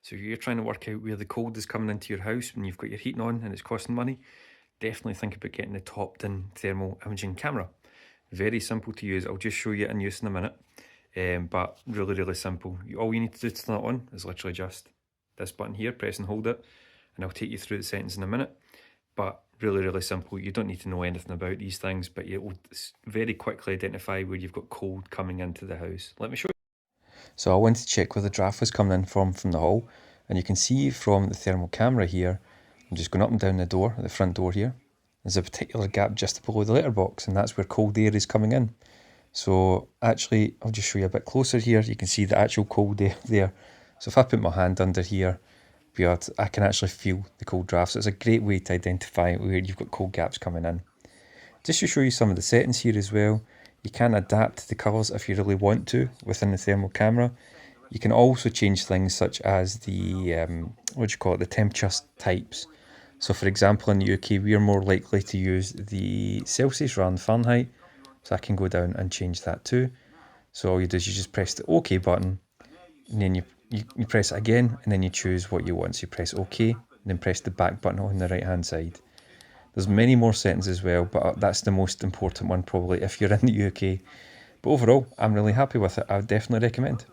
So if you're trying to work out where the cold is coming into your house when you've got your heating on and it's costing money, definitely think about getting the Topdon thermal imaging camera. Very simple to use. I'll just show you in use in a minute, but really simple. All you need to do to turn it on is literally just this button here, press and hold it, and I'll take you through the settings in a minute. But really simple. You don't need to know anything about these things, but you will very quickly identify where you've got cold coming into the house. Let me show you. So I went to check where the draft was coming in from the hall, and you can see from the thermal camera here, I'm just going up and down the door, the front door here, there's a particular gap just below the letterbox, and that's where cold air is coming in. So actually, I'll just show you a bit closer here. You can see the actual cold air there. So if I put my hand under here, I can actually feel the cold draft. So it's a great way to identify where you've got cold gaps coming in. Just to show you some of the settings here as well, you can adapt the colours if you really want to within the thermal camera. You can also change things such as the, the temperature types. So for example, in the UK, we are more likely to use the Celsius rather than Fahrenheit. So I can go down and change that too. So all you do is you just press the OK button, and then you press it again, and then you choose what you want. So you press OK, and then press the back button on the right hand side. There's many more settings as well, but that's the most important one probably if you're in the UK. But overall, I'm really happy with it. I would definitely recommend.